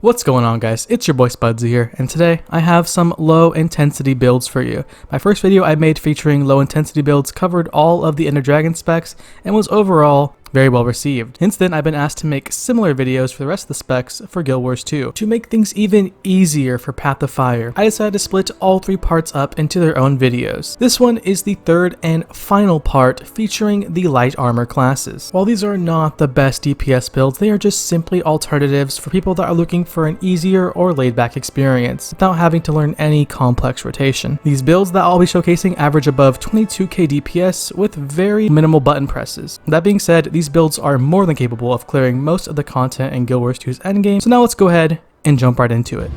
What's going on, guys? It's your boy Spudzie here, and today I have some low intensity builds for you. My first video I made featuring low intensity builds covered all of the Ender Dragon specs and was overall very well received. Since then, I've been asked to make similar videos for the rest of the specs for Guild Wars 2. To make things even easier for Path of Fire, I decided to split all three parts up into their own videos. This one is the third and final part featuring the light armor classes. While these are not the best DPS builds, they are just simply alternatives for people that are looking for an easier or laid-back experience without having to learn any complex rotation. These builds that I'll be showcasing average above 22k DPS with very minimal button presses. That being said, these builds are more than capable of clearing most of the content in Guild Wars 2's endgame, so now let's go ahead and jump right into it.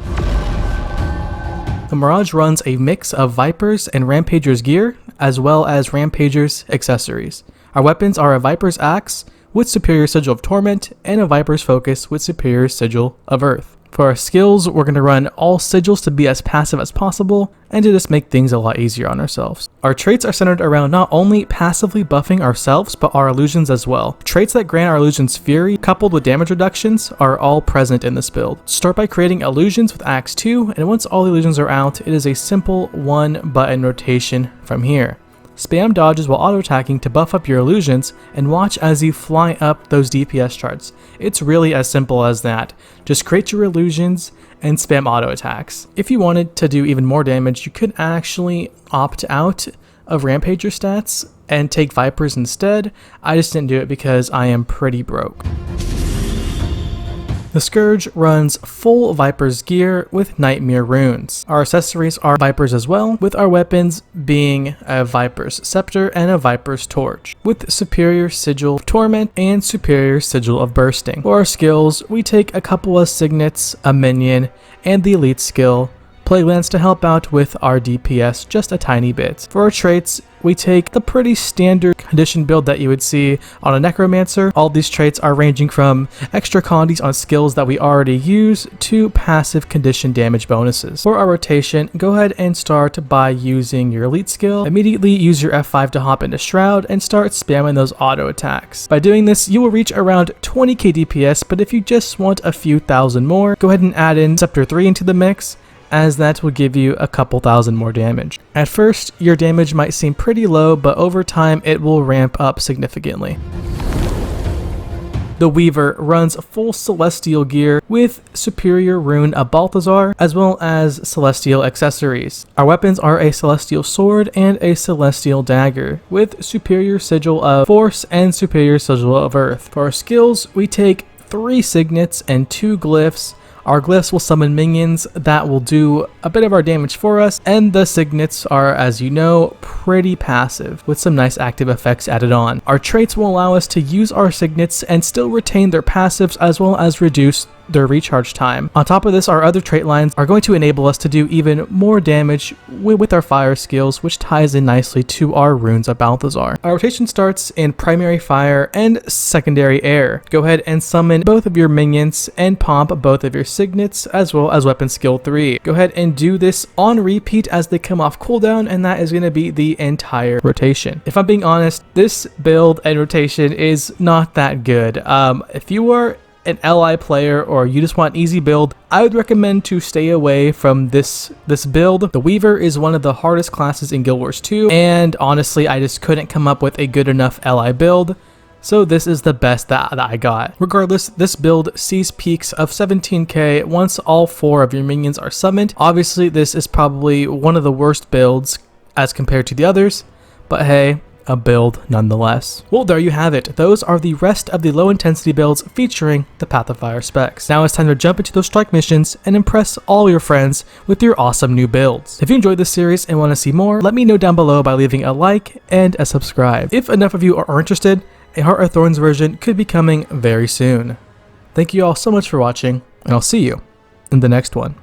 The Mirage runs a mix of Viper's and Rampager's gear, as well as Rampager's accessories. Our weapons are a Viper's Axe with Superior Sigil of Torment, and a Viper's Focus with Superior Sigil of Earth. For our skills, we're going to run all sigils to be as passive as possible, and to just make things a lot easier on ourselves. Our traits are centered around not only passively buffing ourselves, but our illusions as well. Traits that grant our illusions fury, coupled with damage reductions, are all present in this build. Start by creating illusions with Axe 2, and once all the illusions are out, it is a simple one button rotation from here. Spam dodges while auto-attacking to buff up your illusions, and watch as you fly up those DPS charts. It's really as simple as that. Just create your illusions and spam auto-attacks. If you wanted to do even more damage, you could actually opt out of Rampager stats and take Vipers instead. I just didn't do it because I am pretty broke. The Scourge runs full Viper's gear with Nightmare runes. Our accessories are Vipers as well, with our weapons being a Viper's Scepter and a Viper's Torch, with Superior Sigil of Torment and Superior Sigil of Bursting. For our skills, we take a couple of Signets, a Minion, and the Elite skill, Plaguelands, to help out with our DPS just a tiny bit. For our traits, we take the pretty standard condition build that you would see on a Necromancer. All these traits are ranging from extra condies on skills that we already use to passive condition damage bonuses. For our rotation, go ahead and start by using your Elite skill. Immediately use your F5 to hop into Shroud and start spamming those auto attacks. By doing this, you will reach around 20k DPS, but if you just want a few thousand more, go ahead and add in Scepter 3 into the mix, as that will give you a couple thousand more damage. At first, your damage might seem pretty low, but over time it will ramp up significantly. The Weaver runs full Celestial gear with Superior Rune of Balthazar, as well as Celestial accessories. Our weapons are a Celestial Sword and a Celestial Dagger, with Superior Sigil of Force and Superior Sigil of Earth. For our skills, we take 3 Signets and 2 Glyphs. Our glyphs will summon minions that will do a bit of our damage for us, and the signets are, as you know, pretty passive, with some nice active effects added on. Our traits will allow us to use our signets and still retain their passives, as well as reduce their recharge time. On top of this, our other trait lines are going to enable us to do even more damage with our fire skills, which ties in nicely to our runes of Balthazar. Our rotation starts in primary fire and secondary air. Go ahead and summon both of your minions and pomp both of your signets, as well as weapon skill 3. Go ahead and do this on repeat as they come off cooldown, and that is going to be the entire rotation. If I'm being honest, this build and rotation is not that good. If you are an LI player or you just want an easy build, I would recommend to stay away from this build. The Weaver is one of the hardest classes in Guild Wars 2, and honestly, I just couldn't come up with a good enough LI build, so this is the best that I got. Regardless, this build sees peaks of 17k once all 4 of your minions are summoned. Obviously, this is probably one of the worst builds as compared to the others, but hey, a build nonetheless. Well, there you have it. Those are the rest of the low intensity builds featuring the Path of Fire specs. Now it's time to jump into those strike missions and impress all your friends with your awesome new builds. If you enjoyed this series and want to see more, let me know down below by leaving a like and a subscribe. If enough of you are interested, a Heart of Thorns version could be coming very soon. Thank you all so much for watching, and I'll see you in the next one.